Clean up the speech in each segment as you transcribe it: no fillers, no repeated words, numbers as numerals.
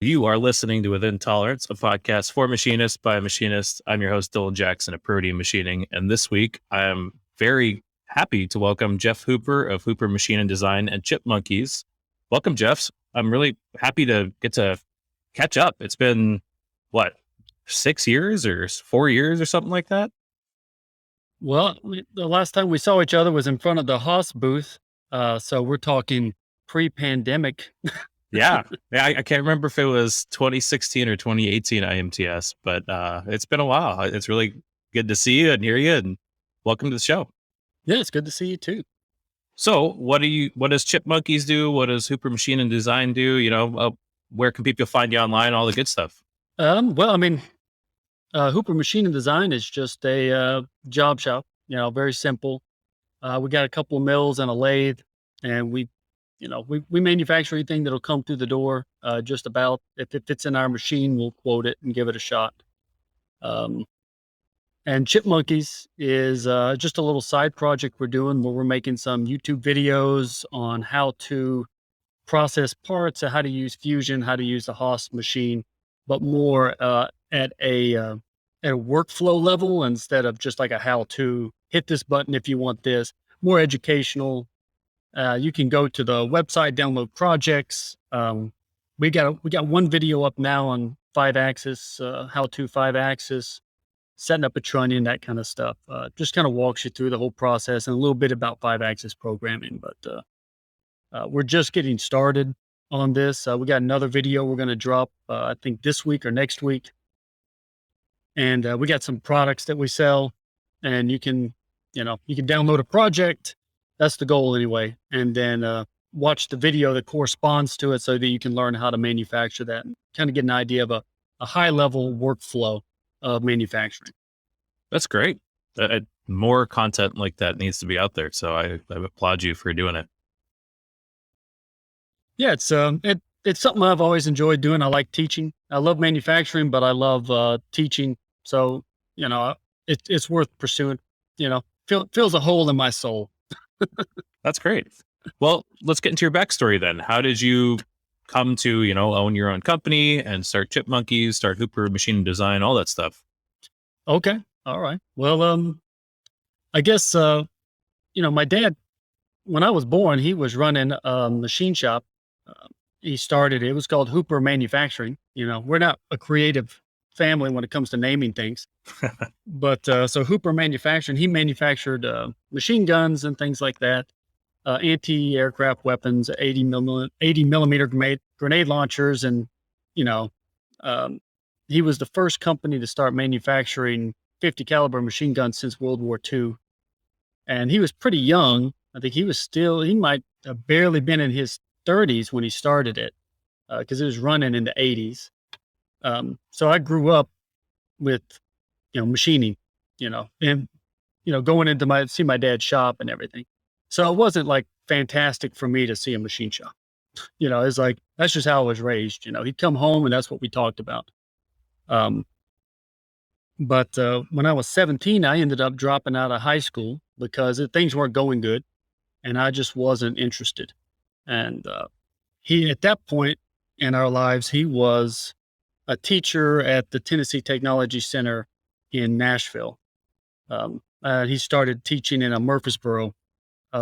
You are listening to Within Tolerance, a podcast for machinists by machinists. I'm your host, Dylan Jackson of Purity Machining. And this week, I am very happy to welcome Jeff Hooper of Hooper Machine and Design and Chip Monkeys. Welcome, Jeff. I'm really happy to get to catch up. It's been, 6 years or 4 years or something like that? Well, the last time we saw each other was in front of the Haas booth. So we're talking pre-pandemic. Yeah. I can't remember if it was 2016 or 2018 IMTS, but it's been a while. It's really good to see you and hear you, and welcome to the show. Yeah, it's good to see you too. So what does Chip Monkeys do? What does Hooper Machine and Design do? Where can people find you online? All the good stuff. Hooper Machine and Design is just a job shop, very simple. We got a couple of mills and a lathe, and we manufacture anything that'll come through the door. Just about, if it fits in our machine, we'll quote it and give it a shot. And Chip Monkeys is just a little side project we're doing where we're making some YouTube videos on how to process parts, how to use Fusion, how to use the Haas machine, but more at a workflow level instead of just like a how-to. Hit this button if you want this. More educational. You can go to the website, download projects. We got one video up now on 5-axis, how to 5-axis, setting up a trunnion, that kind of stuff. Just kind of walks you through the whole process and a little bit about 5-axis programming. But we're just getting started on this. We got another video we're going to drop, I think this week or next week. And we got some products that we sell, and you can download a project. That's the goal anyway. And then watch the video that corresponds to it so that you can learn how to manufacture that and kind of get an idea of a high level workflow of manufacturing. That's great. More content like that needs to be out there. So I applaud you for doing it. Yeah, it's something I've always enjoyed doing. I like teaching. I love manufacturing, but I love teaching. So, it's worth pursuing. Fills a hole in my soul. That's great. Well, let's get into your backstory then. How did you come to, own your own company and start Chip Monkeys, start Hooper Machine and Design, all that stuff? Okay. All right. Well, I guess, my dad, when I was born, he was running a machine shop. He started, it was called Hooper Manufacturing. We're not a creative family when it comes to naming things, but so Hooper Manufacturing, he manufactured machine guns and things like that, anti-aircraft weapons, 80 millimeter grenade launchers. And, he was the first company to start manufacturing 50 caliber machine guns since World War II. And he was pretty young. I think he might have barely been in his 30s when he started it, because it was running in the 80s. So I grew up with, machining, and, going into see my dad's shop and everything. So it wasn't like fantastic for me to see a machine shop. It's like, that's just how I was raised. He'd come home and that's what we talked about. But when I was 17, I ended up dropping out of high school because things weren't going good and I just wasn't interested. And at that point in our lives, he was a teacher at the Tennessee Technology Center in Nashville. He started teaching in a Murfreesboro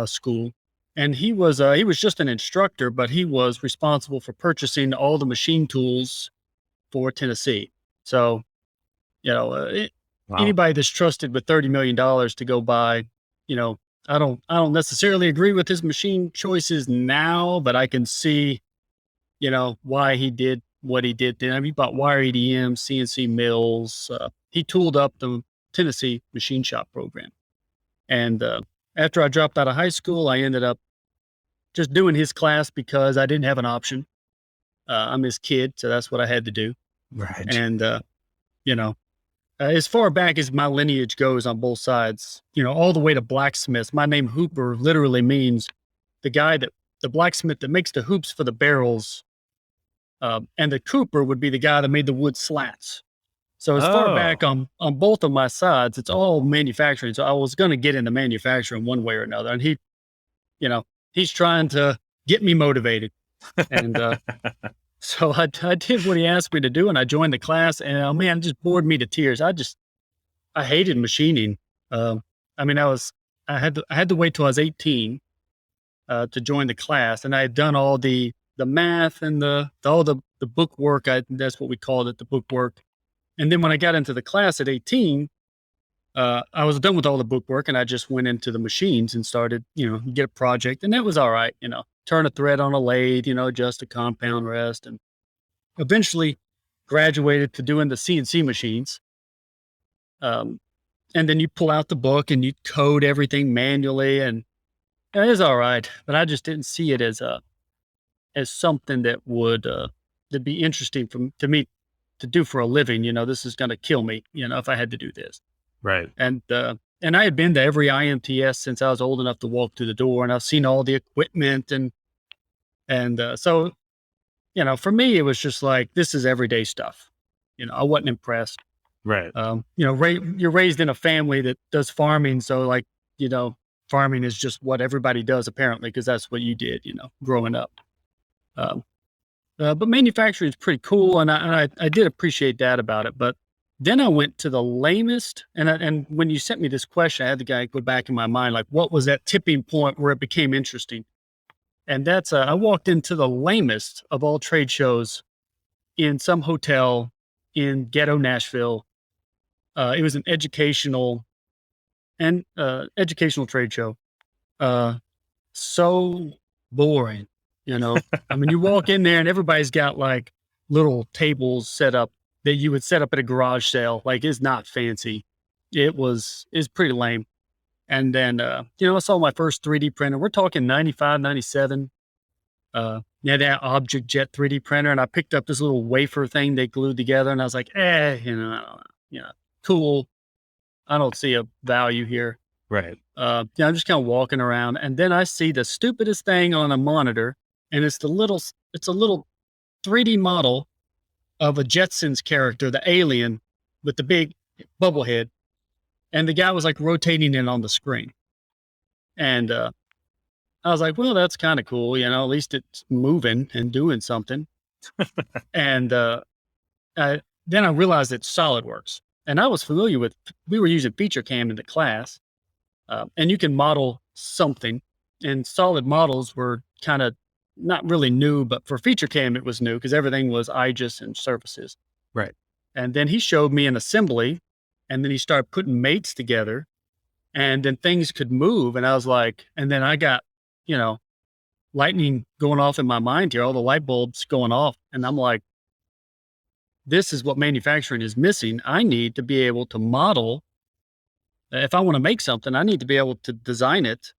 school, and he was just an instructor, but he was responsible for purchasing all the machine tools for Tennessee. So, wow. Anybody that's trusted with $30 million to go buy, I don't necessarily agree with his machine choices now, but I can see, why he did what he did then. He bought wire EDM, CNC mills. He tooled up the Tennessee machine shop program. And after I dropped out of high school, I ended up just doing his class because I didn't have an option. I'm his kid, so that's what I had to do. Right. And, as far back as my lineage goes on both sides, all the way to blacksmiths. My name Hooper literally means the blacksmith that makes the hoops for the barrels. And the cooper would be the guy that made the wood slats. So as far back on both of my sides, it's all manufacturing. So I was going to get into manufacturing one way or another. And he's trying to get me motivated. And So I did what he asked me to do, and I joined the class, and oh man, it just bored me to tears. I hated machining. Um, I mean, I had to wait till I was 18 to join the class, and I had done all the math and all the book work. That's what we called it, the book work. And then when I got into the class at 18, I was done with all the book work, and I just went into the machines and started, get a project, and that was all right. Turn a thread on a lathe, adjust a compound rest, and eventually graduated to doing the CNC machines. Um, and then you pull out the book and you code everything manually, and it was all right. But I just didn't see it as something that would that'd be interesting to me to do for a living. This is going to kill me. If I had to do this. Right. And I had been to every IMTS since I was old enough to walk through the door, and I've seen all the equipment, so for me it was just like, this is everyday stuff. I wasn't impressed. Right. You're raised in a family that does farming, so like, farming is just what everybody does apparently, because that's what you did, growing up. Um, but manufacturing is pretty cool, and I did appreciate that about it. But then I went to the lamest, and when you sent me this question, I had the guy go back in my mind, like, what was that tipping point where it became interesting? And that's I walked into the lamest of all trade shows in some hotel in ghetto Nashville. It was an educational trade show. So boring, I mean, you walk in there and everybody's got like little tables set up that you would set up at a garage sale. Like, it's not fancy. It's pretty lame. And then, I saw my first 3D printer. We're talking 95, 97. That Object Jet 3D printer. And I picked up this little wafer thing they glued together. And I was like, I don't know, cool. I don't see a value here. Right. I'm just kind of walking around. And then I see the stupidest thing on a monitor. And it's a little 3D model of a Jetsons character, the alien with the big bubble head. And the guy was like rotating it on the screen. And I was like, well, that's kind of cool. At least it's moving and doing something. And then I realized it's SolidWorks. And I was familiar we were using FeatureCam in the class. And you can model something. And solid models were kind of not really new, but for FeatureCam, it was new because everything was IGES and surfaces. Right. And then he showed me an assembly, and then he started putting mates together, and then things could move. And I was like, and then I got, lightning going off in my mind here, all the light bulbs going off. And I'm like, this is what manufacturing is missing. I need to be able to model. If I want to make something, I need to be able to design it,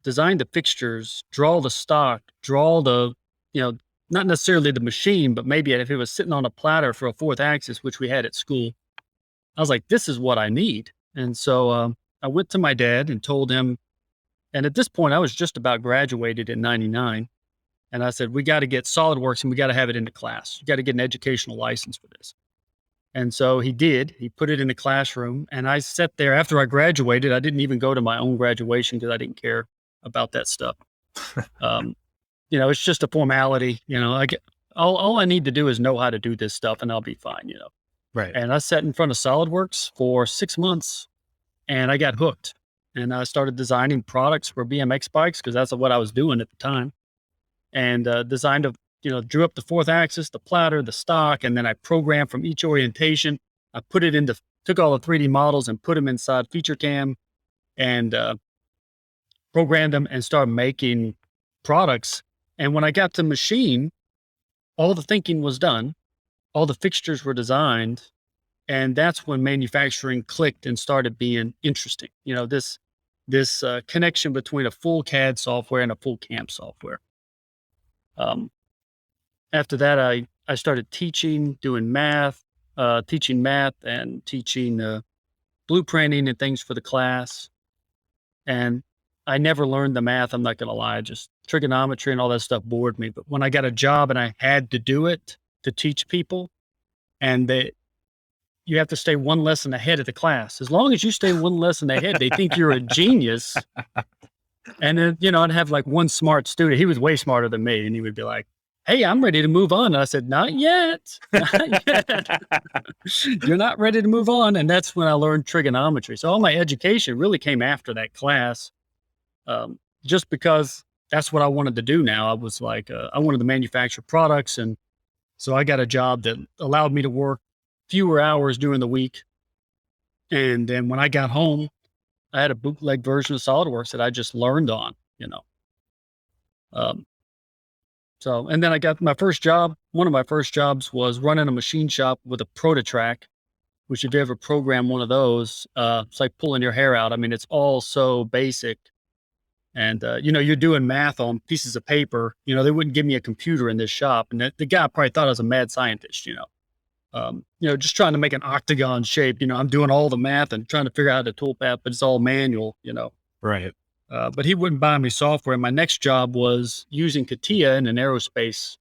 design the fixtures, draw the stock, draw the, not necessarily the machine, but maybe if it was sitting on a platter for a fourth axis, which we had at school, I was like, this is what I need. And so I went to my dad and told him, and at this point I was just about graduated in 99. And I said, we got to get SolidWorks and we got to have it in the class. You got to get an educational license for this. And so he did. He put it in the classroom, and I sat there after I graduated. I didn't even go to my own graduation because I didn't care about that stuff. It's just a formality. All I need to do is know how to do this stuff, and I'll be fine. Right. And I sat in front of SolidWorks for 6 months, and I got hooked. And I started designing products for BMX bikes because that's what I was doing at the time. And drew up the fourth axis, the platter, the stock, and then I programmed from each orientation. I took all the 3D models and put them inside FeatureCam and programmed them and started making products. And when I got to machine, all the thinking was done. All the fixtures were designed. And that's when manufacturing clicked and started being interesting. This connection between a full CAD software and a full CAM software. After that, I started teaching, doing math, teaching math and teaching blueprinting and things for the class. And I never learned the math. I'm not going to lie. Just trigonometry and all that stuff bored me. But when I got a job and I had to do it to teach people, and you have to stay one lesson ahead of the class. As long as you stay one lesson ahead, they think you're a genius. And then, I'd have like one smart student. He was way smarter than me. And he would be like, "Hey, I'm ready to move on." And I said, "Not yet, not yet. You're not ready to move on." And that's when I learned trigonometry. So all my education really came after that class, just because that's what I wanted to do. Now I was like, I wanted to manufacture products, and so I got a job that allowed me to work fewer hours during the week. And then when I got home, I had a bootleg version of SolidWorks that I just learned on, you know. Um, so, and then I got my first job. One of my first jobs was running a machine shop with a ProtoTrack, which if you ever program one of those, it's like pulling your hair out. I mean, it's all so basic. And, you're doing math on pieces of paper. They wouldn't give me a computer in this shop. And the guy probably thought I was a mad scientist. Just trying to make an octagon shape. I'm doing all the math and trying to figure out the toolpath, but it's all manual. Right. But he wouldn't buy me software. My next job was using CATIA in an aerospace.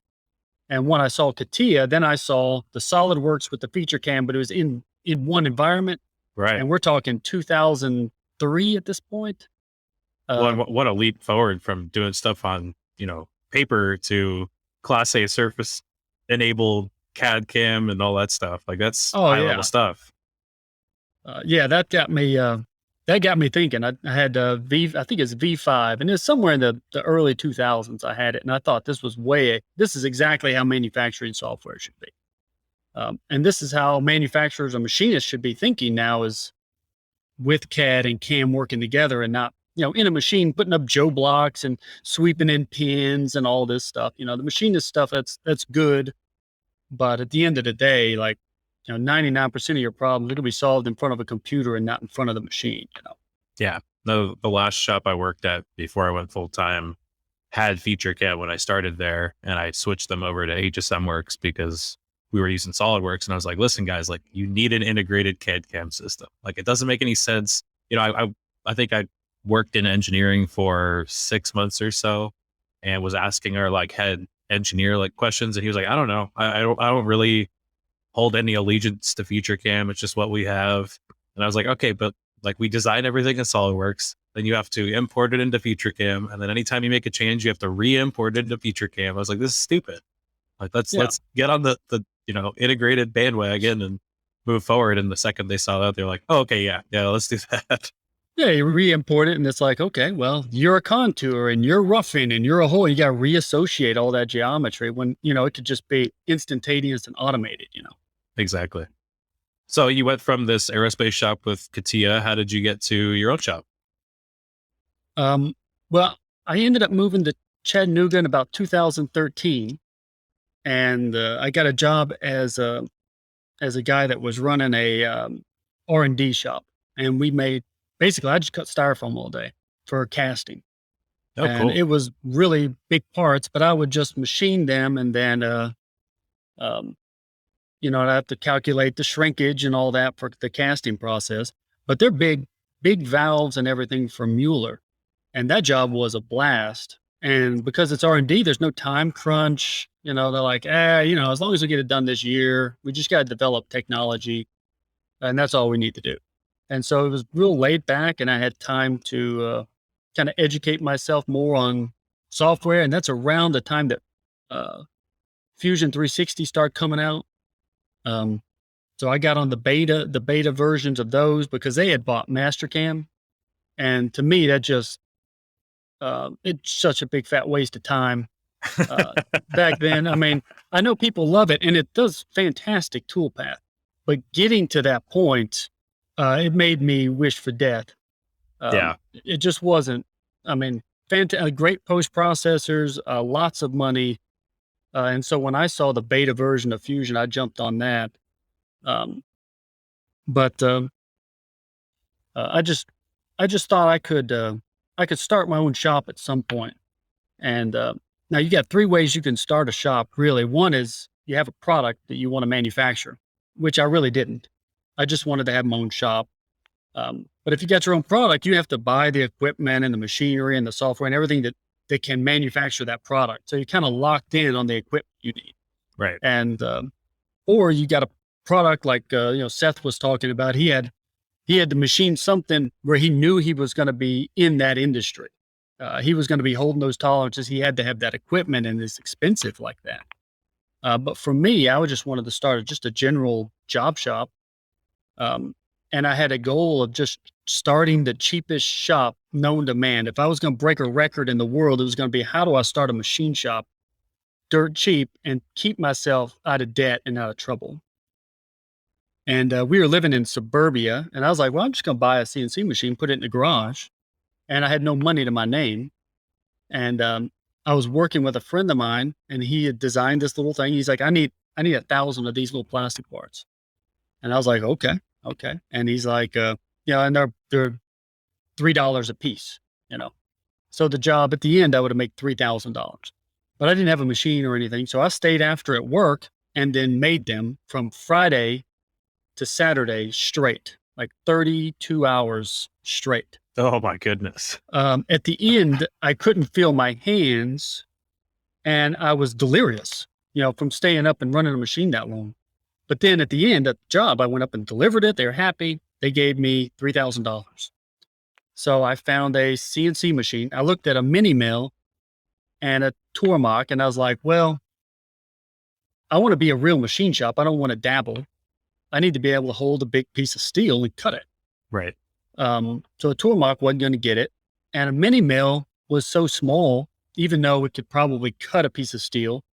And when I saw CATIA, then I saw the SolidWorks with the feature cam, but it was in one environment. Right. And we're talking 2003 at this point. What a leap forward from doing stuff on, paper to Class A surface enabled CAD cam and all that stuff. Like that's high level stuff. That got me thinking. I had I think it's V5, and it's somewhere in the early 2000s I had it, and I thought this is exactly how manufacturing software should be. And this is how manufacturers or machinists should be thinking now, is with CAD and CAM working together, and not, in a machine putting up Joe blocks and sweeping in pins and all this stuff. The machinist stuff, that's good. But at the end of the day, like, 99% of your problems are going to be solved in front of a computer and not in front of the machine. Yeah. The last shop I worked at before I went full time had feature CAD when I started there, and I switched them over to HSM Works because we were using SolidWorks. And I was like, listen, guys, like, you need an integrated CAD cam system. Like, it doesn't make any sense. I think I worked in engineering for 6 months or so and was asking our like head engineer like questions, and he was like, I don't know. I don't really hold any allegiance to feature cam. It's just what we have. And I was like, okay, but like, we design everything in SolidWorks, then you have to import it into feature cam, and then anytime you make a change, you have to re-import it into feature cam. I was like, this is stupid. Like, let's get on the integrated bandwagon and move forward. And the second they saw that, they're like, oh, okay, yeah, let's do that. Yeah, you re-import it, and it's like, okay, well, you're a contour and you're roughing and you're a hole. You got to reassociate all that geometry when, it could just be instantaneous and automated. Exactly. So you went from this aerospace shop with CATIA. How did you get to your own shop? Well, I ended up moving to Chattanooga in about 2013, and I got a job as a guy that was running a R&D shop, and we made, basically, I just cut styrofoam all day for casting. Oh, and cool. It was really big parts, but I would just machine them, and then I'd have to calculate the shrinkage and all that for the casting process. But they're big valves and everything from Mueller. And that job was a blast. And because it's R&D, there's no time crunch. They're like, as long as we get it done this year, we just got to develop technology. And that's all we need to do. And so it was real laid back, and I had time to kind of educate myself more on software. And that's around the time that Fusion 360 started coming out. So I got on the beta versions of those because they had bought Mastercam. And to me, that just, it's such a big fat waste of time. Back then, I mean, I know people love it and it does fantastic toolpath, but getting to that point, it made me wish for death. It just wasn't, I mean, great post processors, lots of money. And so when I saw the beta version of Fusion, I jumped on that. I just thought I could start my own shop at some point. And now you got three ways you can start a shop, really. One is you have a product that you want to manufacture, which I really didn't. I just wanted to have my own shop. But if you got your own product, you have to buy the equipment and the machinery and the software and everything that can manufacture that product. So you're kind of locked in on the equipment you need. Right. And, or you got a product like, Seth was talking about. He had to machine something where he knew he was going to be in that industry. he was going to be holding those tolerances. He had to have that equipment, and it's expensive like that. But for me, I just wanted to start just a general job shop. Um, and I had a goal of just starting the cheapest shop known to man. If I was going to break a record in the world, it was going to be, how do I start a machine shop dirt cheap and keep myself out of debt and out of trouble? And we were living in suburbia, and I was like, well, I'm just going to buy a CNC machine, put it in the garage. And I had no money to my name. And I was working with a friend of mine, and he had designed this little thing. He's like, I need 1,000 of these little plastic parts. And I was like, okay. And he's like, and they're $3 a piece, you know. So the job at the end, I would have made $3,000, but I didn't have a machine or anything. So I stayed after at work and then made them from Friday to Saturday straight, like 32 hours straight. Oh my goodness. At the end, I couldn't feel my hands, and I was delirious, from staying up and running a machine that long. But then at the end of the job, I went up and delivered it. They were happy. They gave me $3,000. So I found a CNC machine. I looked at a mini mill and a Tormach, and I was like, well, I want to be a real machine shop. I don't want to dabble. I need to be able to hold a big piece of steel and cut it. Right. So a Tormach wasn't going to get it. And a mini mill was so small, even though it could probably cut a piece of steel,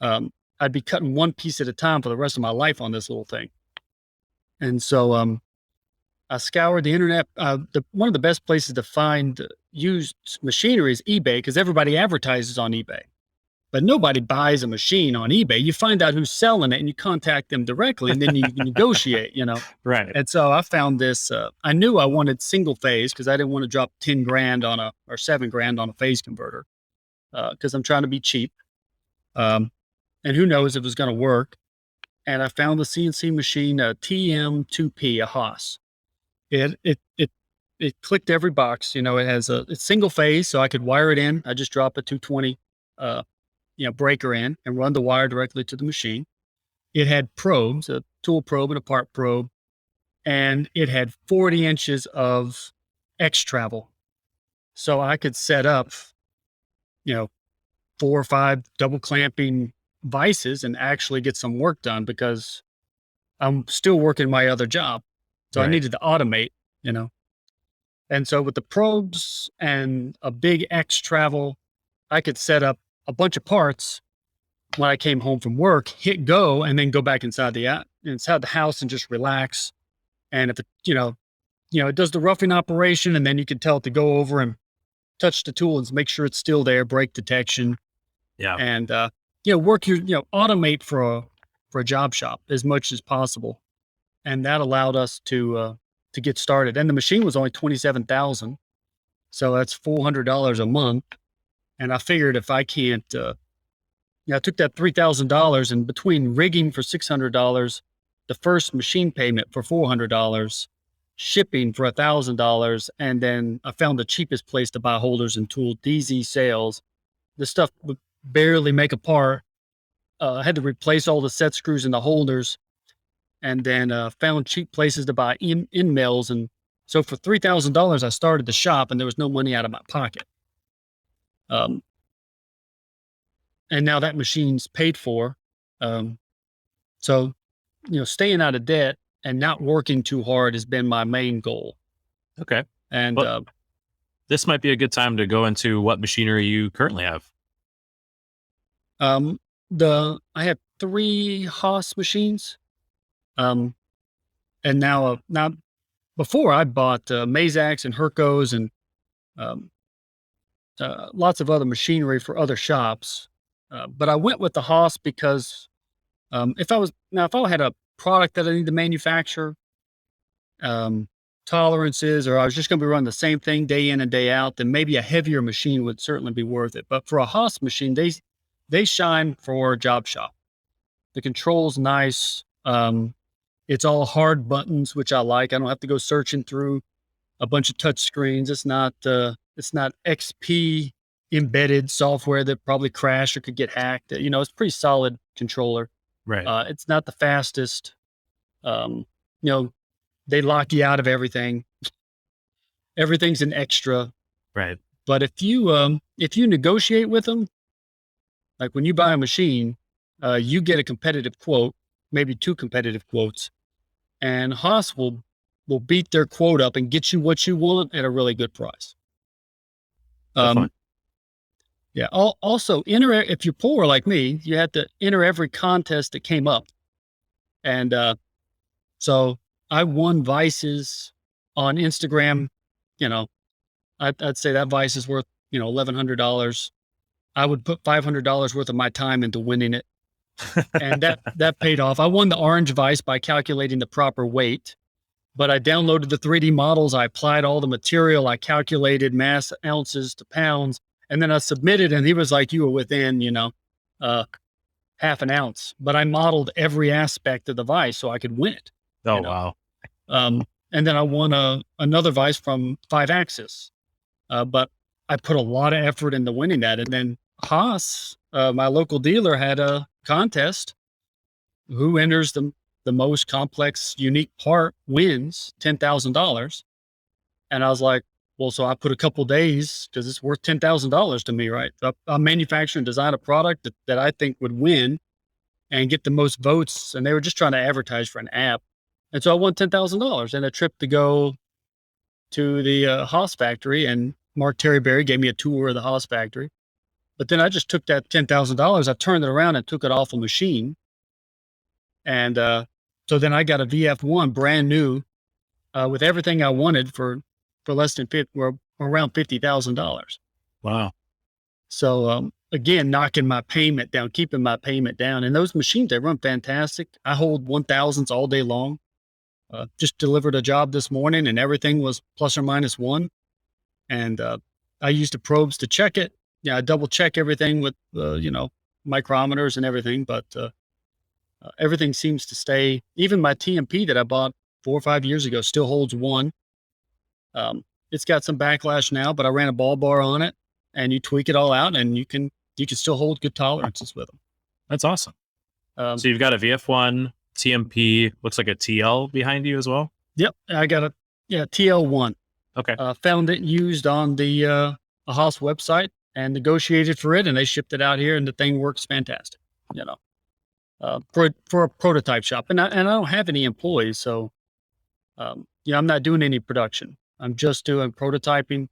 I'd be cutting one piece at a time for the rest of my life on this little thing. And so I scoured the internet. One of the best places to find used machinery is eBay, because everybody advertises on eBay. But nobody buys a machine on eBay. You find out who's selling it and you contact them directly, and then you negotiate, Right. And so I found this, I knew I wanted single phase, because I didn't want to drop 10 grand or $7,000 on a phase converter, because I'm trying to be cheap. And who knows if it was going to work. And I found the CNC machine, a TM2P, a Haas. It clicked every box. It has it's single phase, so I could wire it in. I just drop a 220, breaker in and run the wire directly to the machine. It had probes, a tool probe and a part probe, and it had 40 inches of X travel. So I could set up, 4 or 5 double clamping vices and actually get some work done, because I'm still working my other job. So Right. I needed to automate, And so with the probes and a big X travel, I could set up a bunch of parts when I came home from work, hit go, and then go back inside the house and just relax. And if it does the roughing operation, and then you can tell it to go over and touch the tool and make sure it's still there, break detection. Yeah. And automate for a job shop as much as possible. And that allowed us to get started. And the machine was only $27,000, so that's $400 a month. And I figured, if I can't, I took that $3,000, and between rigging for $600, the first machine payment for $400, shipping for $1,000, and then I found the cheapest place to buy holders and tools, DZ Sales. The stuff would barely make a part. I had to replace all the set screws and the holders, and then found cheap places to buy in mills. And so for $3,000, I started the shop, and there was no money out of my pocket. And now that machine's paid for. So, staying out of debt and not working too hard has been my main goal. Okay. And Well, this might be a good time to go into what machinery you currently have. I have 3 Haas machines. And now before I bought Mazaks and Hercos and lots of other machinery for other shops. But I went with the Haas because if I had a product that I need to manufacture, tolerances, or I was just going to be running the same thing day in and day out, then maybe a heavier machine would certainly be worth it. But for a Haas machine, they shine for a job shop. The control's nice. It's all hard buttons, which I like. I don't have to go searching through a bunch of touch screens. It's not XP embedded software that probably crash or could get hacked. It's pretty solid controller. Right. It's not the fastest. They lock you out of everything. Everything's an extra. Right. But if you negotiate with them, like when you buy a machine, you get a competitive quote, maybe two competitive quotes, and Haas will beat their quote up and get you what you want at a really good price. Definitely. Yeah. Also, enter if you're poor like me, you have to enter every contest that came up, and so I won Vices on Instagram. You know, I'd say that Vice is worth $1,100. I would put $500 worth of my time into winning it, and that paid off. I won the orange Vice by calculating the proper weight, but I downloaded the 3D models. I applied all the material. I calculated mass ounces to pounds, and then I submitted. And he was like, "You were within, half an ounce." But I modeled every aspect of the Vice so I could win it. Oh, wow. And then I won another Vice from 5-Axis. But I put a lot of effort into winning that. And then Haas, my local dealer, had a contest. Who enters the most complex, unique part wins $10,000. And I was like, well, so I put a couple days because it's worth $10,000 to me, right? I manufacture and design a product that I think would win and get the most votes. And they were just trying to advertise for an app. And so I won $10,000 and a trip to go to the Haas factory, and Mark Terryberry gave me a tour of the Haas factory. But then I just took that $10,000, I turned it around and took it off a machine. And so then I got a VF1 brand new with everything I wanted for less than around $50,000. Wow. So again, knocking my payment down, keeping my payment down. And those machines, they run fantastic. I hold 1000s all day long. Just delivered a job this morning and everything was plus or minus one. And I used the probes to check it. Yeah, I double check everything with, micrometers and everything, but everything seems to stay. Even my TMP that I bought 4 or 5 years ago still holds one. It's got some backlash now, but I ran a ball bar on it, and you tweak it all out, and you can still hold good tolerances with them. That's awesome. So you've got a VF1 TMP, looks like a TL behind you as well. Yep, I got a TL1. Okay. Found it used on the Haas website and negotiated for it, and they shipped it out here, and the thing works fantastic. For a prototype shop, and I don't have any employees, so I'm not doing any production. I'm just doing prototyping.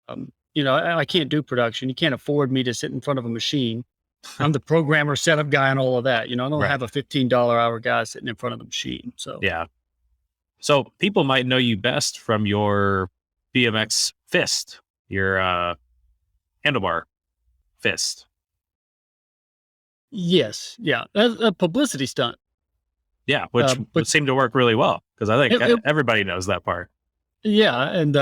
I can't do production. You can't afford me to sit in front of a machine. I'm the programmer, setup guy, and all of that. I don't have a $15 hour guy sitting in front of the machine. So yeah. So people might know you best from your BMX fist, your handlebar fist. Yes, yeah, that's a publicity stunt. Yeah, which would seem to work really well because I think everybody knows that part. Yeah, and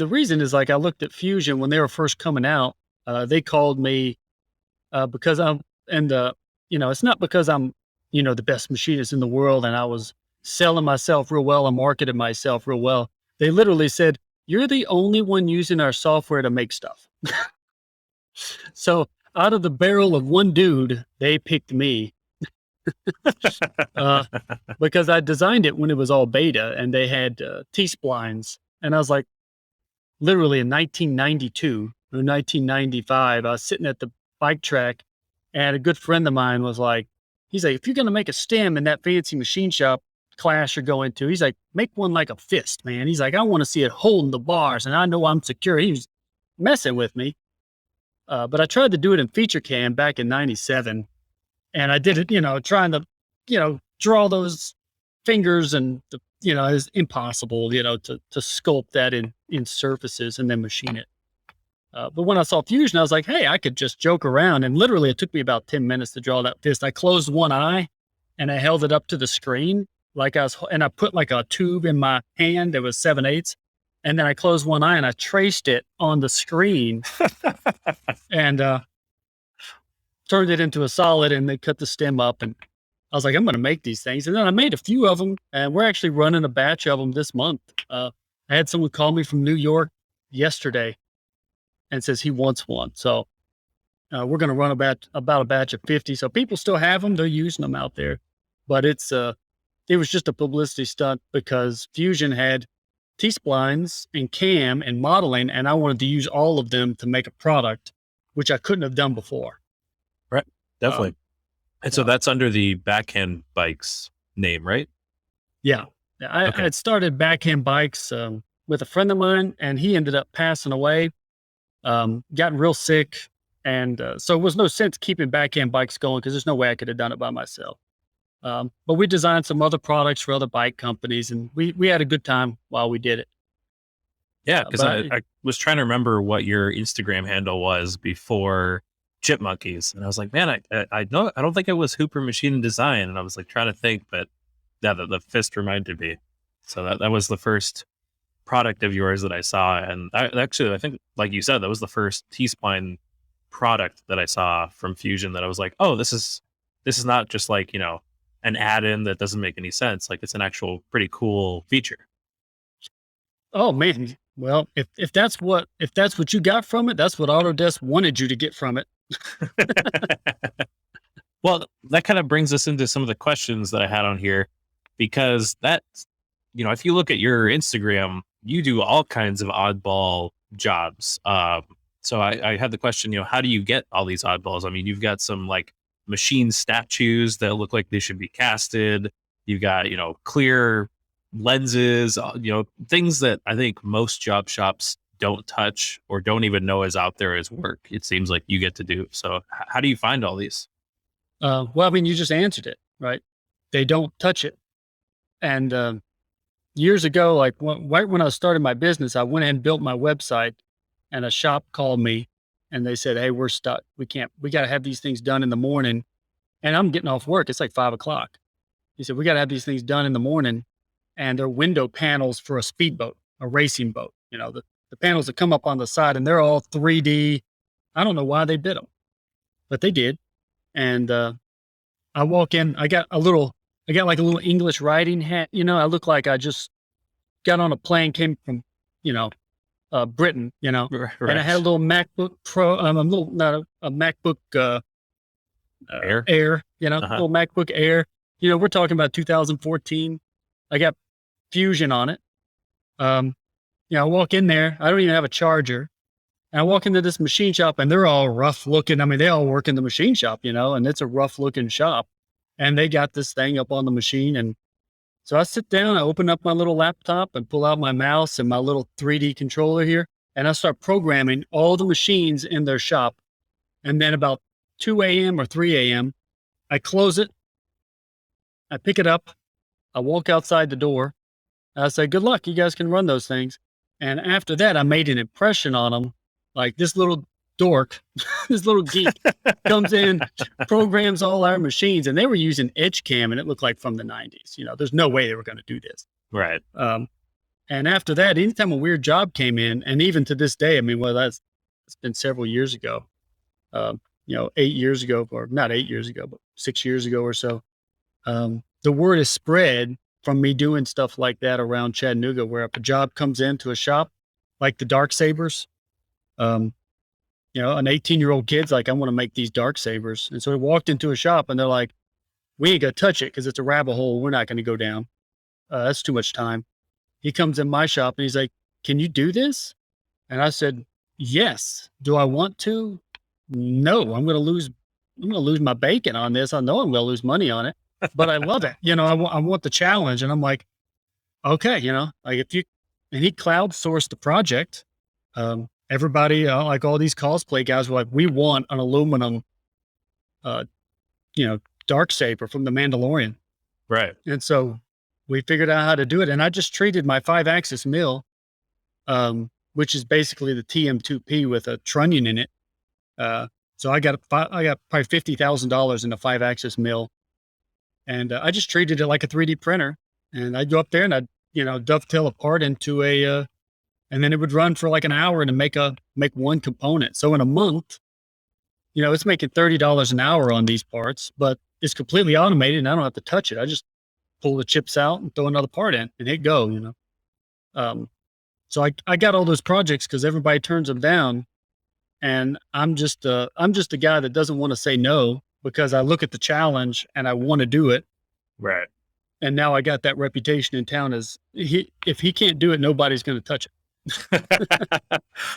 the reason is, like, I looked at Fusion when they were first coming out. They called me because it's not because I'm the best machinist in the world and I was selling myself real well and marketed myself real well. They literally said, "You're the only one using our software to make stuff." So out of the barrel of one dude, they picked me because I designed it when it was all beta and they had T-splines. And I was like, literally in 1992 or 1995, I was sitting at the bike track and a good friend of mine was like, he's like, "If you're going to make a stem in that fancy machine shop class you're going to," he's like, "make one like a fist, man." He's like, "I want to see it holding the bars and I know I'm secure." He was messing with me. But I tried to do it in FeatureCAM back in 97. And I did it, trying to, draw those fingers and, it's impossible, to sculpt that in surfaces and then machine it. But when I saw Fusion, I was like, hey, I could just joke around. And literally it took me about 10 minutes to draw that fist. I closed one eye and I held it up to the screen and I put like a tube in my hand that was 7/8. And then I closed one eye and I traced it on the screen and turned it into a solid, and they cut the stem up. And I was like, I'm going to make these things. And then I made a few of them, and we're actually running a batch of them this month. I had someone call me from New York yesterday and says he wants one. So we're going to run about a batch of 50. So people still have them. They're using them out there. But it was just a publicity stunt because Fusion had T-splines and cam and modeling, and I wanted to use all of them to make a product, which I couldn't have done before. Right. Definitely. And so yeah. that's under the Backhand Bikes name, right? Yeah. I Okay. had started Backhand Bikes with a friend of mine, and he ended up passing away, gotten real sick. And so it was no sense keeping Backhand Bikes going because there's no way I could have done it by myself. But we designed some other products for other bike companies, and we had a good time while we did it. Yeah, because But I was trying to remember what your Instagram handle was before Chipmonkeys, and I was like, man, I know I don't think it was Hooper Machine and Design, and I was like trying to think, but yeah, the fist reminded me. So that was the first product of yours that I saw, and I think, like you said, that was the first T-spline product that I saw from Fusion that I was like, oh, this is not just like, an add-in that doesn't make any sense. Like, it's an actual pretty cool feature. oh man, well, if that's what you got from it, that's what Autodesk wanted you to get from it. Well, that kind of brings us into some of the questions that I had on here, because if you look at your Instagram, you do all kinds of oddball jobs. So I had the question, how do you get all these oddballs? I mean, you've got some like machine statues that look like they should be casted. You've got, clear lenses, things that I think most job shops don't touch or don't even know is out there as work. It seems like you get to do. So how do you find all these? Well, I mean, you just answered it, right? They don't touch it. And years ago, like right when I started my business, I went and built my website, and a shop called me, and they said, "Hey, we're stuck. We got to have these things done in the morning." And I'm getting off work. It's like 5 o'clock. He said, "We got to have these things done in the morning." And they're window panels for a speedboat, a racing boat. The panels that come up on the side, and they're all 3D. I don't know why they did them, but they did. And I walk in, I got like a little English riding hat. I look like I just got on a plane, came from, Britain, and I had a little MacBook Pro, not a MacBook Air, little MacBook Air. We're talking about 2014. I got Fusion on it. I walk in there, I don't even have a charger. And I walk into this machine shop, and they're all rough looking. I mean, they all work in the machine shop, and it's a rough looking shop. And they got this thing up on the machine. And so I sit down, I open up my little laptop and pull out my mouse and my little 3D controller here. And I start programming all the machines in their shop. And then about 2 a.m. or 3 a.m., I close it. I pick it up. I walk outside the door. I say, good luck. You guys can run those things. And after that, I made an impression on them. Like this little dork, this little geek comes in, programs all our machines, and they were using EdgeCam, and it looked like from the 90s. There's no way they were going to do this. Right. And after that, anytime a weird job came in, and even to this day, I mean, it's been several years ago, 8 years ago, or not 8 years ago, but 6 years ago or so, the word is spread from me doing stuff like that around Chattanooga, where if a job comes into a shop, like the Dark Sabers, an 18-year-old kid's like, I want to make these Dark Sabers. And so he walked into a shop, and they're like, we ain't going to touch it because it's a rabbit hole. We're not going to go down. That's too much time. He comes in my shop, and he's like, can you do this? And I said, yes. Do I want to? No, I'm going to lose my bacon on this. I know I'm going to lose money on it, but I love it. I want the challenge. And I'm like, okay, like and he crowdsourced the project. Everybody, like all these cosplay guys were like, we want an aluminum, Dark Saber from the Mandalorian. Right. And so we figured out how to do it. And I just treated my 5-axis mill, which is basically the TM2P with a trunnion in it. So I got probably $50,000 in a 5-axis mill. And I just treated it like a 3D printer. And I'd go up there and I'd, dovetail a part into and then it would run for like an hour to make one component. So in a month, it's making $30 an hour on these parts, but it's completely automated and I don't have to touch it. I just pull the chips out and throw another part in and hit go, So I got all those projects because everybody turns them down. And I'm just a guy that doesn't want to say no because I look at the challenge and I want to do it. Right. And now I got that reputation in town as if he can't do it, nobody's going to touch it.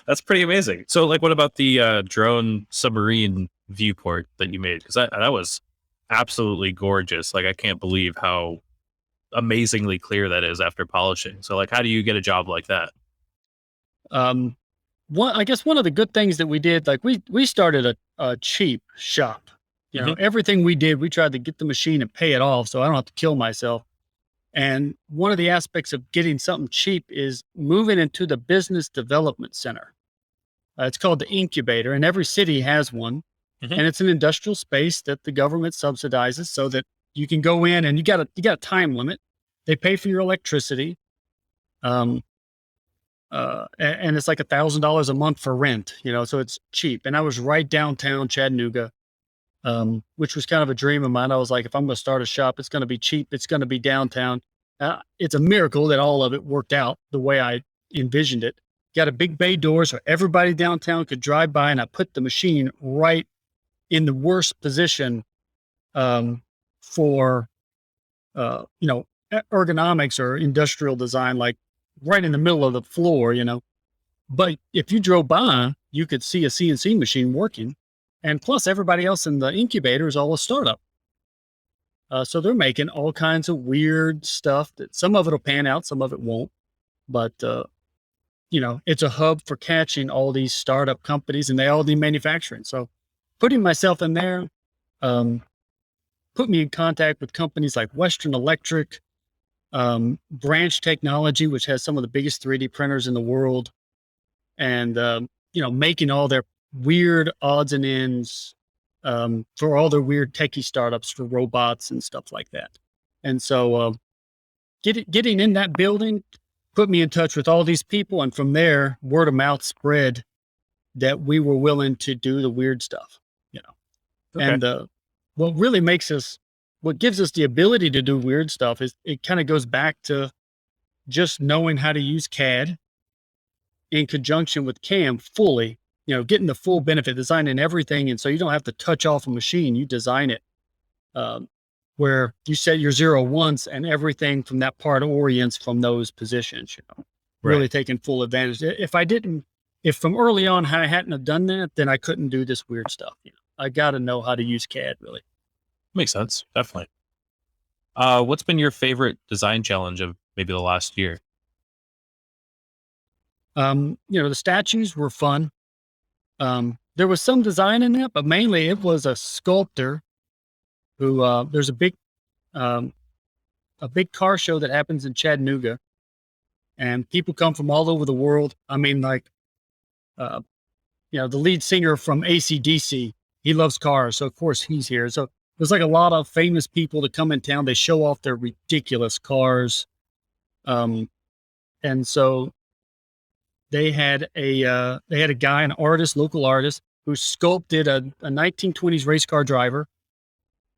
That's pretty amazing. So, like, what about the drone submarine viewport that you made? Because that was absolutely gorgeous. Like, I can't believe how amazingly clear that is after polishing. So, like, how do you get a job like that? I guess one of the good things that we did, like we started a cheap shop. You know, everything we did, we tried to get the machine and pay it off so I don't have to kill myself. And one of the aspects of getting something cheap is moving into the business development center. It's called the incubator, and every city has one. And it's an industrial space that the government subsidizes so that you can go in, and you got a time limit. They pay for your electricity. And it's like $1,000 a month for rent, you know, so it's cheap. And I was right downtown Chattanooga, which was kind of a dream of mine. I was like, if I'm going to start a shop, it's going to be cheap. It's going to be downtown. It's a miracle that all of it worked out the way I envisioned it. Got a big bay door so everybody downtown could drive by, and I put the machine right in the worst position for, ergonomics or industrial design, like right in the middle of the floor, you know. But if you drove by, you could see a CNC machine working. And plus, everybody else in the incubator is all a startup. So they're making all kinds of weird stuff that some of it will pan out, some of it won't. But, it's a hub for catching all these startup companies, and they all do manufacturing. So putting myself in there put me in contact with companies like Western Electric, Branch Technology, which has some of the biggest 3D printers in the world, and, making all their weird odds and ends for all their weird techie startups for robots and stuff like that. And so getting in that building put me in touch with all these people. And from there, word of mouth spread that we were willing to do the weird stuff, you know. Okay. And what gives us the ability to do weird stuff is it kind of goes back to just knowing how to use CAD in conjunction with CAM fully, getting the full benefit, designing everything. And so you don't have to touch off a machine, you design it where you set your 0 once and everything from that part orients from those positions, really taking full advantage. If from early on I hadn't have done that, then I couldn't do this weird stuff. I got to know how to use CAD really. Makes sense. Definitely. What's been your favorite design challenge of maybe the last year? The statues were fun. There was some design in that, but mainly it was a sculptor who, there's a big car show that happens in Chattanooga, and people come from all over the world. I mean, like, the lead singer from AC/DC, he loves cars. So of course he's here. So there's like a lot of famous people that come in town. They show off their ridiculous cars. And so they had a guy, an artist, local artist, who sculpted a 1920s race car driver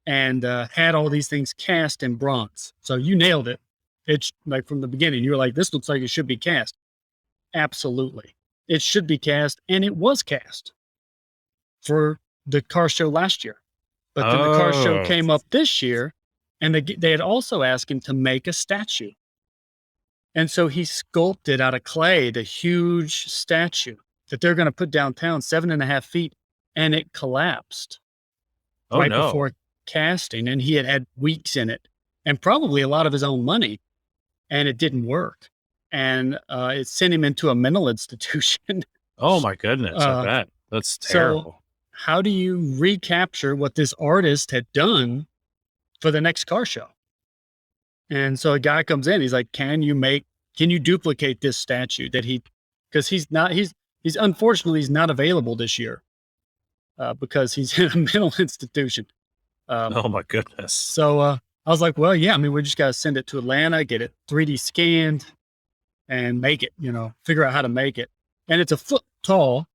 and had all these things cast in bronze. So you nailed it. It's like from the beginning, you were like, this looks like it should be cast. Absolutely. It should be cast. And it was cast for the car show last year. But then the car show came up this year, and they had also asked him to make a statue. And so he sculpted out of clay the huge statue that they're going to put downtown, 7.5 feet, and it collapsed before casting. And he had weeks in it and probably a lot of his own money, and it didn't work. And it sent him into a mental institution. Oh my goodness. I bet. That's terrible. So how do you recapture what this artist had done for the next car show? And so a guy comes in, he's like, can you duplicate this statue because he's unfortunately, he's not available this year because he's in a mental institution. Oh my goodness. So I was like, well, yeah, I mean, we just got to send it to Atlanta, get it 3D scanned and make it, figure out how to make it. And it's a foot tall,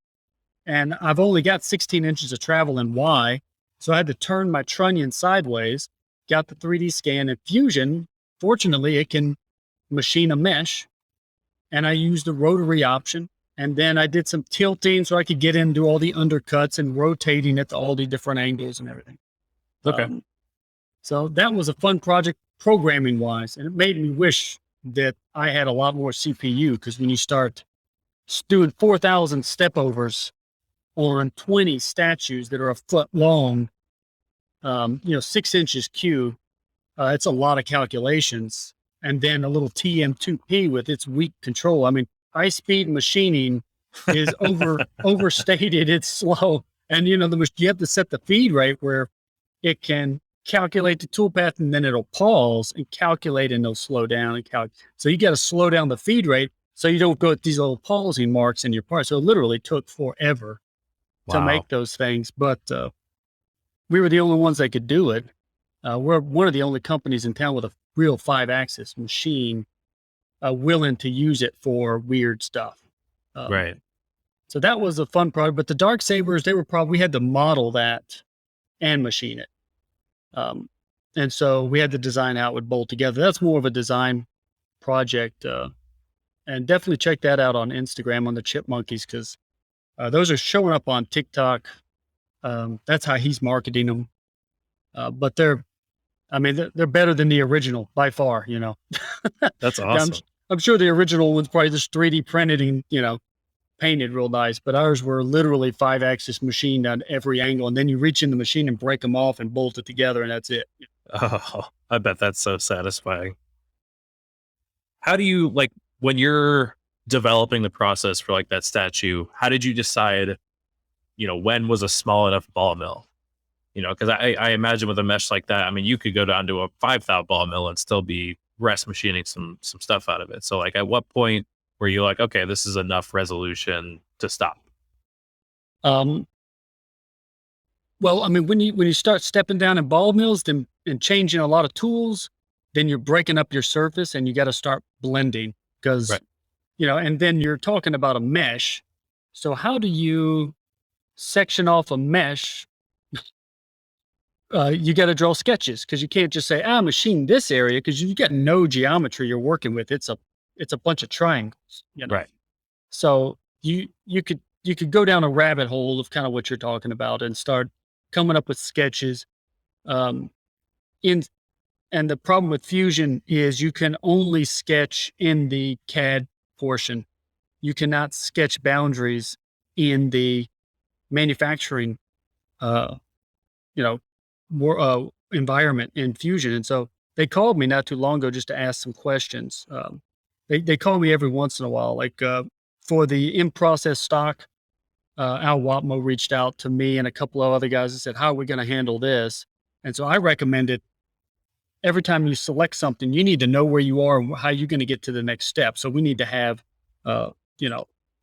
and I've only got 16 inches of travel in Y. So I had to turn my trunnion sideways, got the 3D scan, and Fusion, fortunately, it can machine a mesh, and I used the rotary option. And then I did some tilting so I could get in and do all the undercuts and rotating it to all the different angles and everything. Okay. So that was a fun project. programming wise, and it made me wish that I had a lot more CPU, because when you start doing 4,000 step overs on 20 statues that are a foot long, 6 inches cube, it's a lot of calculations. And then a little TM2P with its weak control. I mean, high speed machining is overstated. It's slow. And, you have to set the feed rate where it can calculate the toolpath, and then it'll pause and calculate, and it'll slow down and so you got to slow down the feed rate so you don't go at these little pausing marks in your part. So it literally took forever to make those things. But we were the only ones that could do it. We're one of the only companies in town with a real 5-axis machine willing to use it for weird stuff. Right. So that was a fun project. But the Darksabers, we had to model that and machine it. And so we had to design how it would bolt together. That's more of a design project. And definitely check that out on Instagram on the Chipmonkeys, because those are showing up on TikTok. That's how he's marketing them. But they're better than the original by far, That's awesome. I'm sure the original one's probably just 3D printed and, painted real nice, but ours were literally 5-axis machined on every angle. And then you reach in the machine and break them off and bolt it together, and that's it. Oh, I bet that's so satisfying. How do you, when you're developing the process for that statue, how did you decide, when was a small enough ball mill? Because I imagine with a mesh like that, you could go down to a 5,000 ball mill and still be rest machining some stuff out of it. So at what point were you okay, this is enough resolution to stop? Well, when you start stepping down in ball mills and changing a lot of tools, then you're breaking up your surface, and you got to start blending, because, right. And then you're talking about a mesh. So how do you section off a mesh? You got to draw sketches, because you can't just say, machine this area, because you got no geometry you're working with. It's a bunch of triangles, Right. So you could go down a rabbit hole of kind of what you're talking about and start coming up with sketches. And the problem with Fusion is you can only sketch in the CAD portion. You cannot sketch boundaries in the manufacturing, environment in Fusion. And so they called me not too long ago just to ask some questions. They call me every once in a while, for the in-process stock. Al Watmo reached out to me and a couple of other guys and said, how are we going to handle this? And so I recommended, every time you select something, you need to know where you are and how you're going to get to the next step. So we need to have, and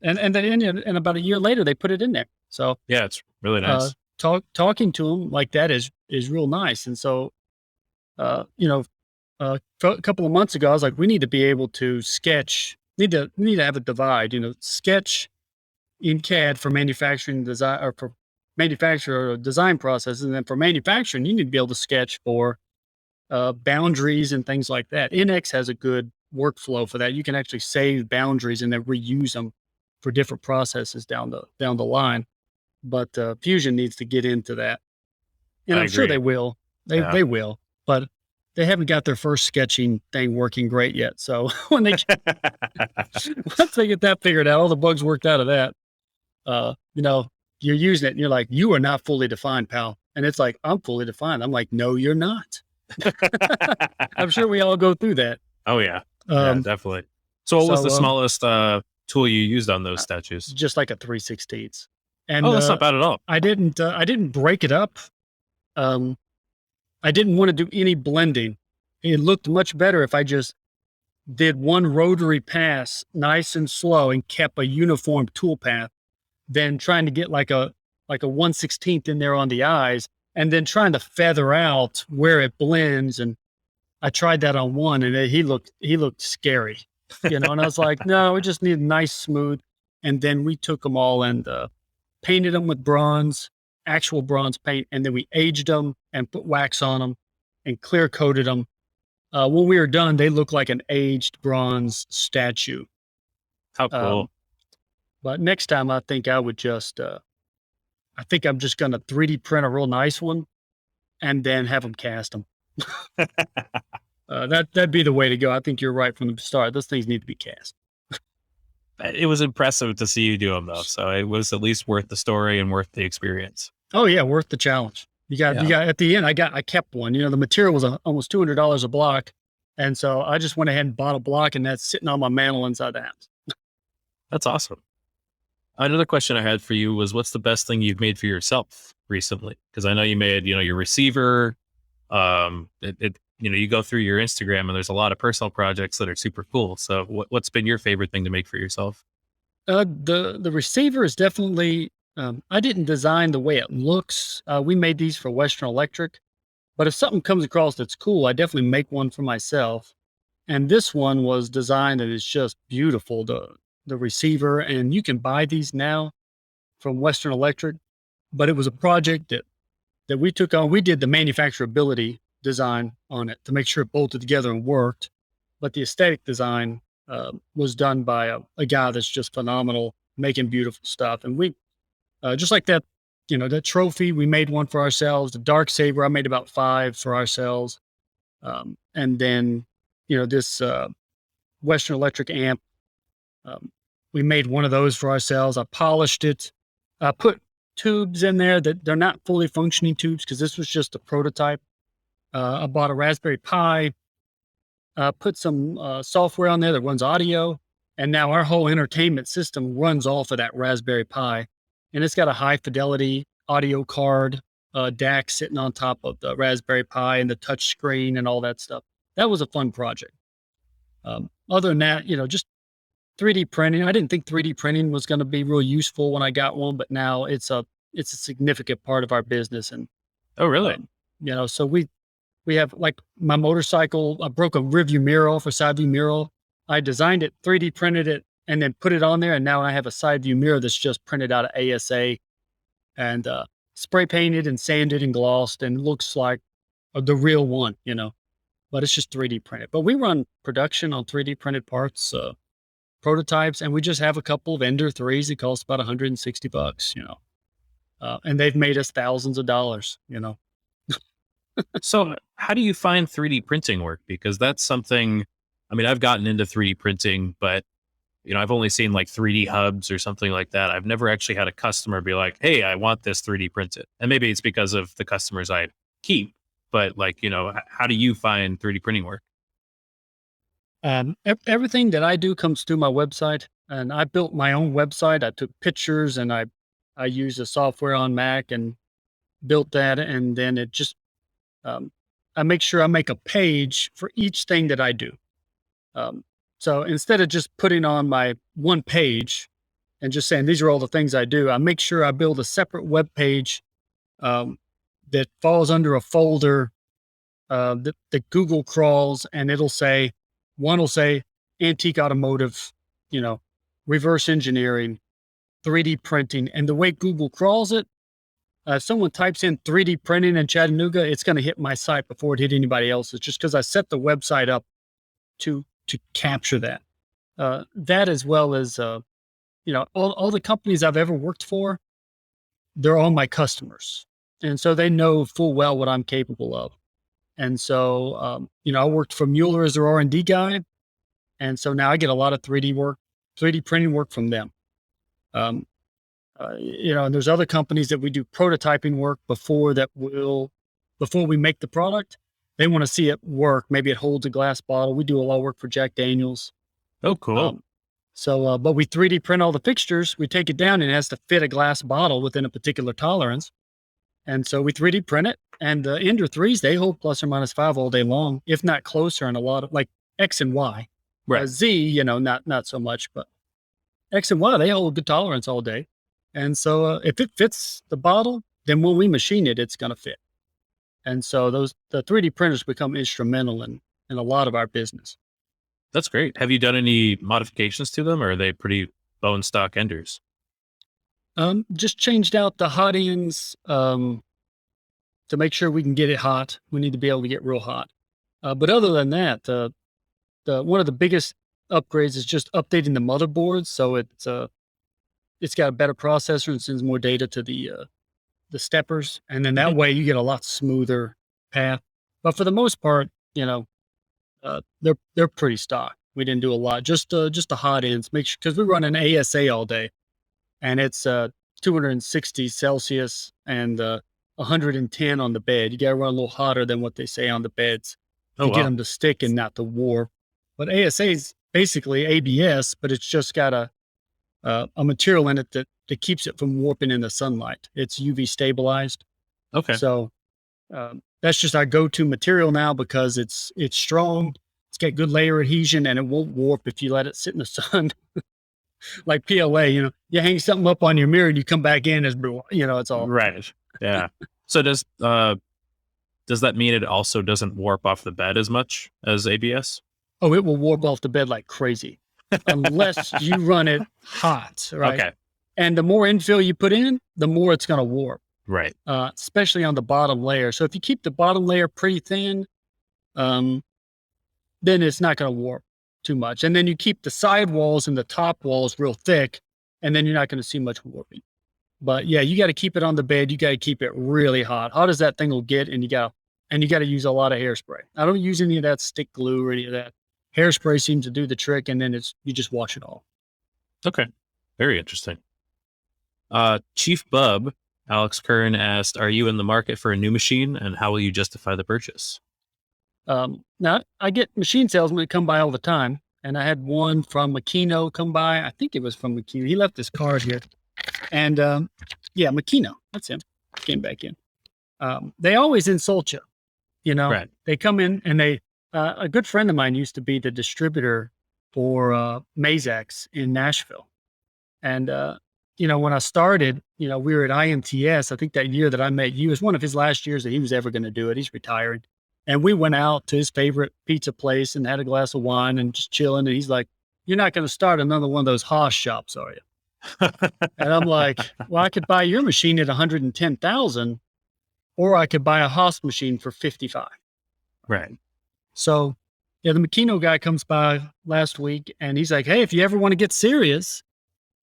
about a year later, they put it in there. So yeah, it's really nice. Talking to them like that is real nice. And so, a couple of months ago, I was like, we need to be able to sketch, need to have a divide, sketch in CAD for manufacturing design, or for manufacturer or design processes. And then for manufacturing, you need to be able to sketch for boundaries and things like that. NX has a good workflow for that. You can actually save boundaries and then reuse them for different processes down the line. But Fusion needs to get into that. And I'm sure they will. They will. But they haven't got their first sketching thing working great yet. So once they get that figured out, all the bugs worked out of that, you're using it and you're like, you are not fully defined, pal. And it's like, I'm fully defined. I'm like, no, you're not. I'm sure we all go through that. Oh yeah. Yeah, definitely. So what was the smallest tool you used on those statues? Just like a 3/16. And that's not bad at all. I didn't break it up. I didn't want to do any blending. It looked much better if I just did one rotary pass nice and slow and kept a uniform tool path than trying to get like a 1/16 in there on the eyes and then trying to feather out where it blends. And I tried that on one, and he looked scary, and I was like, no, we just need nice, smooth. And then we took them all and painted them with bronze, actual bronze paint, and then we aged them and put wax on them and clear coated them. When we were done, they looked like an aged bronze statue. How cool. But next time, I think I would just, I'm just going to 3D print a real nice one and then have them cast them. That'd be the way to go. I think you're right from the start. Those things need to be cast. It was impressive to see you do them though, so it was at least worth the story and worth the experience. Oh yeah, worth the challenge. You got at the end. I kept one. You know, the material was almost $200 a block, and so I just went ahead and bought a block, and that's sitting on my mantle inside the house. That's awesome. Another question I had for you was, what's the best thing you've made for yourself recently? Because I know you made, your receiver. You go through your Instagram and there's a lot of personal projects that are super cool. So what's been your favorite thing to make for yourself? The receiver is definitely. I didn't design the way it looks. We made these for Western Electric, but if something comes across that's cool, I definitely make one for myself. And this one was designed and it's just beautiful. The receiver, and you can buy these now from Western Electric, but it was a project that we took on. We did the manufacturability design on it to make sure it bolted together and worked, but the aesthetic design was done by a guy that's just phenomenal, making beautiful stuff. And we just like that, that trophy, we made one for ourselves. The Dark Saber, I made about 5 for ourselves. And then, this Western Electric amp, we made one of those for ourselves. I polished it. I put tubes in there that they're not fully functioning tubes because this was just a prototype. I bought a Raspberry Pi, put some software on there that runs audio, and now our whole entertainment system runs off of that Raspberry Pi. And it's got a high fidelity audio card, DAC sitting on top of the Raspberry Pi and the touch screen and all that stuff. That was a fun project. Other than that, just 3D printing. I didn't think 3D printing was going to be real useful when I got one, but now it's a significant part of our business. And oh, really? So we have, like, my motorcycle. I broke a rear view mirror off, a side view mirror. I designed it, 3D printed it, and then put it on there. And now I have a side view mirror that's just printed out of ASA and spray painted and sanded and glossed and looks like the real one, but it's just 3D printed. But we run production on 3D printed parts, prototypes, and we just have a couple of Ender 3s that cost about $160, and they've made us thousands of dollars, So how do you find 3D printing work? Because that's something, I've gotten into 3D printing, but I've only seen like 3D hubs or something like that. I've never actually had a customer be like, hey, I want this 3D printed. And maybe it's because of the customers I keep, but how do you find 3D printing work? Everything that I do comes through my website, and I built my own website. I took pictures and I used the software on Mac and built that. And then it just, I make sure I make a page for each thing that I do. So instead of just putting on my one page and just saying, these are all the things I do, I make sure I build a separate web page that falls under a folder that Google crawls, and it'll say, one will say antique automotive, reverse engineering, 3D printing. And the way Google crawls it, if someone types in 3D printing in Chattanooga, it's going to hit my site before it hit anybody else's, just because I set the website up to capture that. That, as well as, all the companies I've ever worked for, they're all my customers. And so they know full well what I'm capable of. And so, I worked for Mueller as their R&D guy. And so now I get a lot of 3D printing work from them. And there's other companies that we do prototyping work before we make the product. They want to see it work. Maybe it holds a glass bottle. We do a lot of work for Jack Daniels. Oh, cool. But we 3D print all the fixtures. We take it down and it has to fit a glass bottle within a particular tolerance. And so we 3D print it. And the Ender 3s, they hold ±5 all day long, if not closer. And a lot of, like, X and Y. Right. Z, not so much, but X and Y, they hold good tolerance all day. And so if it fits the bottle, then when we machine it, it's going to fit. And so the 3D printers become instrumental in a lot of our business. That's great. Have you done any modifications to them, or are they pretty bone stock Enders? Just changed out the hot ends to make sure we can get it hot. We need to be able to get real hot. But other than that, one of the biggest upgrades is just updating the motherboard, so it's got a better processor and sends more data to the steppers, and then that way you get a lot smoother path. But for the most part, they're pretty stock. We didn't do a lot, just the hot ends. Make sure because we run an ASA all day, and it's 260 Celsius and 110 on the bed. You got to run a little hotter than what they say on the beds Oh to get wow. them to stick and not to warp. But ASA is basically ABS, but it's just got a material in it that keeps it from warping in the sunlight. It's UV stabilized. Okay. So that's just our go-to material now because it's strong. It's got good layer adhesion and it won't warp if you let it sit in the sun. Like PLA, you hang something up on your mirror and you come back in as it's all. Right. Yeah. So does that mean it also doesn't warp off the bed as much as ABS? Oh, it will warp off the bed like crazy unless you run it hot, right? Okay. And the more infill you put in, the more it's going to warp. Right. Especially on the bottom layer. So if you keep the bottom layer pretty thin, then it's not going to warp too much. And then you keep the side walls and the top walls real thick, and then you're not going to see much warping. But yeah, you got to keep it on the bed. You got to keep it really hot. Hot as that thing will get, and you got to use a lot of hairspray. I don't use any of that stick glue or any of that. Hairspray seems to do the trick, and then you just wash it off. Okay. Very interesting. Chief Bub, Alex Kern asked, are you in the market for a new machine and how will you justify the purchase? Now I get machine salesmen that come by all the time, and I had one from Makino come by. I think it was from Makino. He left his card here, and yeah, Makino, that's him. Came back in. They always insult you, Right. They come in and a good friend of mine used to be the distributor for Mazex in Nashville, and when I started, we were at IMTS. I think that year that I met you was one of his last years that he was ever going to do it. He's retiring. And we went out to his favorite pizza place and had a glass of wine and just chilling. And he's like, you're not going to start another one of those Haas shops, are you? And I'm like, well, I could buy your machine at 110,000 or I could buy a Haas machine for 55. Right. So yeah, the Makino guy comes by last week and he's like, hey, if you ever want to get serious,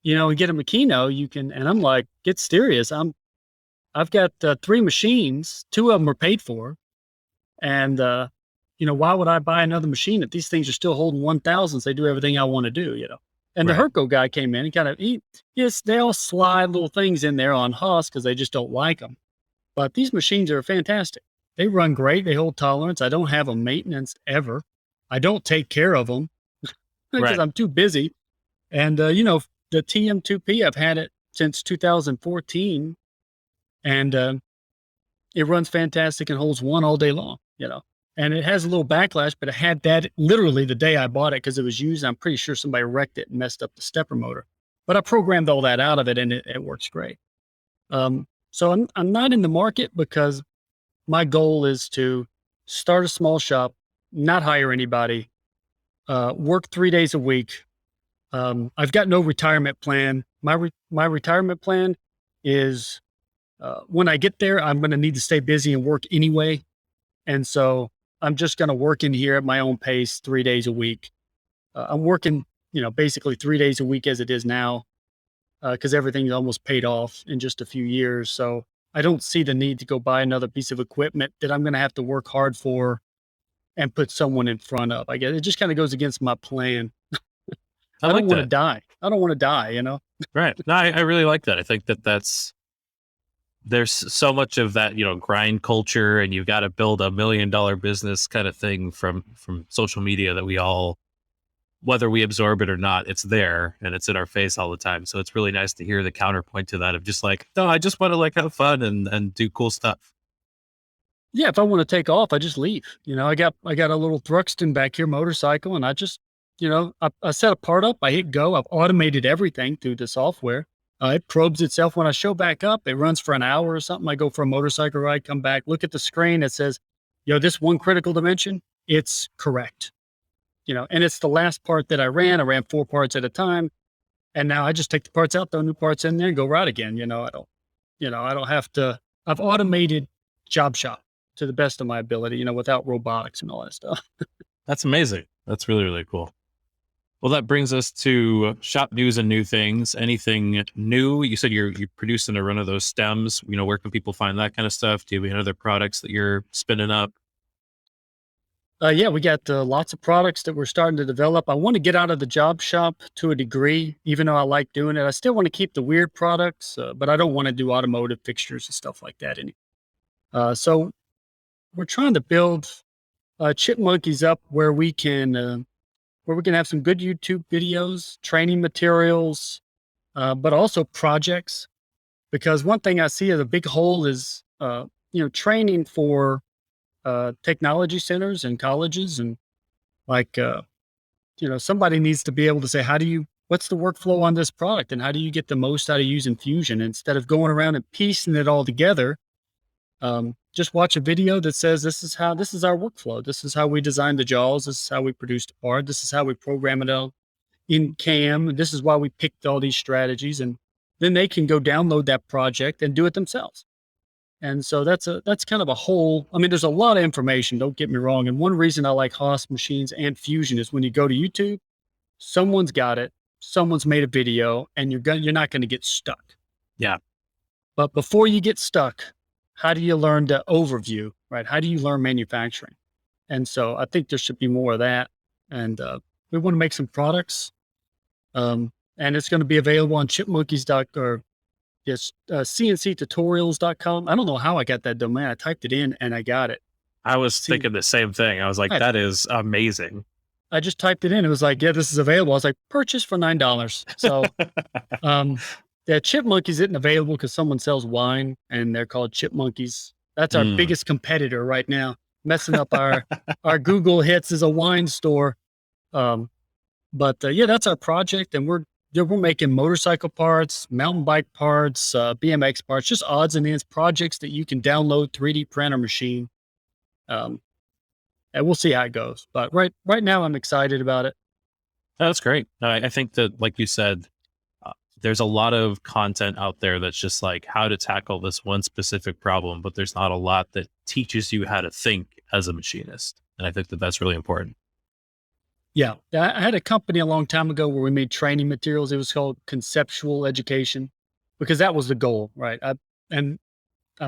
and get a Makino, you can. And I'm like, get serious. I've got 3 machines. 2 of them are paid for. And, why would I buy another machine if these things are still holding 1,000? They do everything I want to do, And Right. the Herco guy came in and yes, they all slide little things in there on Haas because they just don't like them. But these machines are fantastic. They run great. They hold tolerance. I don't have a maintenance ever. I don't take care of them because Right. I'm too busy. And, the TM2P, I've had it since 2014 and, it runs fantastic and holds one all day long, and it has a little backlash, but it had that literally the day I bought it because it was used. I'm pretty sure somebody wrecked it and messed up the stepper motor, but I programmed all that out of it and it works great. So I'm not in the market because my goal is to start a small shop, not hire anybody, work 3 days a week. I've got no retirement plan. My retirement plan is when I get there, I'm going to need to stay busy and work anyway. And so I'm just going to work in here at my own pace 3 days a week. I'm working, basically 3 days a week as it is now because everything's almost paid off in just a few years. So I don't see the need to go buy another piece of equipment that I'm going to have to work hard for and put someone in front of. I guess it just kind of goes against my plan. I I like don't want to that. die. I don't want to die, Right. No, I really like that. I think there's so much of that, grind culture and you've got to build $1 million business kind of thing from social media that we all, whether we absorb it or not, it's there and it's in our face all the time. So it's really nice to hear the counterpoint to that of just like, no, I just want to have fun and do cool stuff. Yeah, if I want to take off, I just leave. I got a little Thruxton back here motorcycle, and I just, I set a part up. I hit go. I've automated everything through the software. It probes itself when I show back up. It runs for an hour or something. I go for a motorcycle ride, come back, look at the screen. It says, this one critical dimension, it's correct. And it's the last part that I ran. I ran 4 parts at a time, and now I just take the parts out, throw new parts in there, and go ride again. I don't have to. I've automated job shop to the best of my ability, without robotics and all that stuff. That's amazing. That's really, really cool. Well, that brings us to shop news and new things. Anything new? You said you're producing a run of those stems. Where can people find that kind of stuff? Do you have any other products that you're spinning up? Yeah, we got lots of products that we're starting to develop. I want to get out of the job shop to a degree, even though I like doing it. I still want to keep the weird products, but I don't want to do automotive fixtures and stuff like that anymore. So we're trying to build Chipmunkies up where we can have some good YouTube videos, training materials, but also projects. Because one thing I see as a big hole is, training for technology centers and colleges, and like, somebody needs to be able to say, what's the workflow on this product, and how do you get the most out of using Fusion instead of going around and piecing it all together. Just watch a video that says this is our workflow. This is how we design the jaws. This is how we produce the part. This is how we program it out in CAM. This is why we picked all these strategies, and then they can go download that project and do it themselves. And so that's kind of a whole. I mean, there's a lot of information. Don't get me wrong. And one reason I like Haas machines and Fusion is when you go to YouTube, someone's got it, someone's made a video, and you're not going to get stuck. Yeah. But before you get stuck, how do you learn the overview, right? How do you learn manufacturing? And so I think there should be more of that. And we want to make some products. And it's going to be available on CNCtutorials.com. I don't know how I got that domain. I typed it in and I got it. I was thinking the same thing. I was like, that is amazing. I just typed it in. It was like, yeah, this is available. I was like, purchase for $9. So, yeah, Chipmunkies isn't available because someone sells wine and they're called Chipmunkies. That's our biggest competitor right now, messing up our Google hits as a wine store. But yeah, that's our project, and we're making motorcycle parts, mountain bike parts, BMX parts, just odds and ends projects that you can download, 3D print or machine. And we'll see how it goes. But right now, I'm excited about it. That's great. I think that, like you said, there's a lot of content out there that's just like how to tackle this one specific problem, but there's not a lot that teaches you how to think as a machinist. And I think that that's really important. Yeah. I had a company a long time ago where we made training materials. It was called Conceptual Education because that was the goal, right? I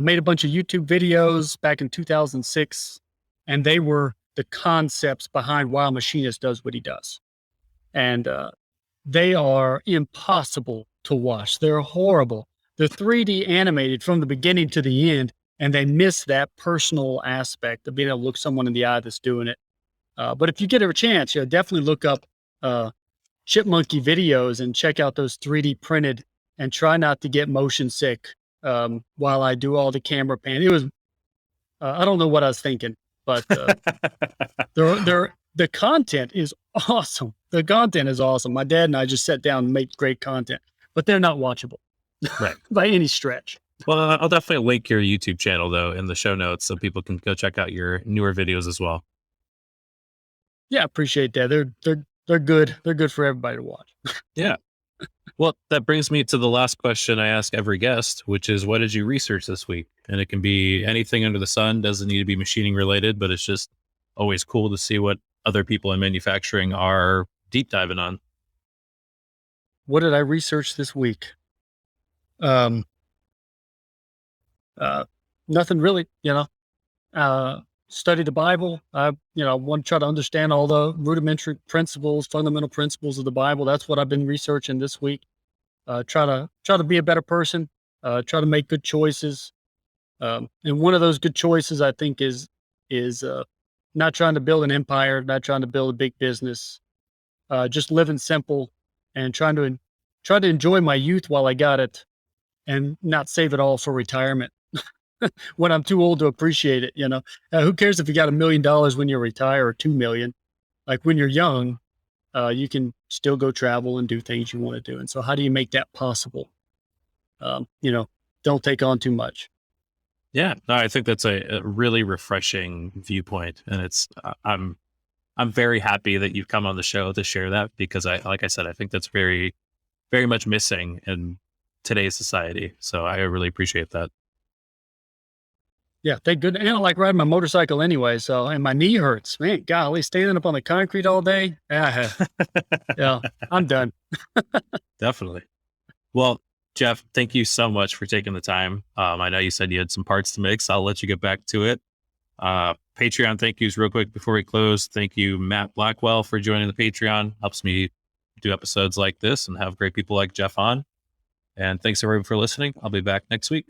made a bunch of YouTube videos back in 2006, and they were the concepts behind why a machinist does what he does. And they are impossible to watch. They're horrible. They're 3D animated from the beginning to the end, and they miss that personal aspect of being able to look someone in the eye that's doing it. But if you get a chance, definitely look up Chipmunky videos and check out those 3D printed, and try not to get motion sick while I do all the camera pan. It was, I don't know what I was thinking, but the content is awesome. The content is awesome. My dad and I just sat down and made great content, but they're not watchable, right, by any stretch. Well, I'll definitely link your YouTube channel though in the show notes so people can go check out your newer videos as well. Yeah, appreciate that. They're good. They're good for everybody to watch. Yeah. Well, that brings me to the last question I ask every guest, which is, what did you research this week? And it can be anything under the sun. Doesn't need to be machining related, but it's just always cool to see what other people in manufacturing are deep diving on. What did I research this week? Nothing really, study the Bible. I want to try to understand all the rudimentary principles, fundamental principles of the Bible. That's what I've been researching this week. Try to be a better person, try to make good choices. And one of those good choices, I think, is not trying to build an empire, not trying to build a big business, just living simple and trying to enjoy my youth while I got it, and not save it all for retirement when I'm too old to appreciate it. Who cares if you got $1 million when you retire, or 2 million? Like when you're young, you can still go travel and do things you want to do. And so how do you make that possible? Don't take on too much. Yeah, no, I think that's a really refreshing viewpoint. And I'm very happy that you've come on the show to share that, because like I said, I think that's very, very much missing in today's society. So I really appreciate that. Yeah, thank goodness. And I like riding my motorcycle anyway. So, and my knee hurts, man. Golly, standing up on the concrete all day. Yeah, I'm done. Definitely. Well, Jeff, thank you so much for taking the time. I know you said you had some parts to make, so I'll let you get back to it. Patreon thank yous real quick before we close. Thank you, Matt Blackwell, for joining the Patreon. Helps me do episodes like this and have great people like Jeff on. And thanks everyone for listening. I'll be back next week.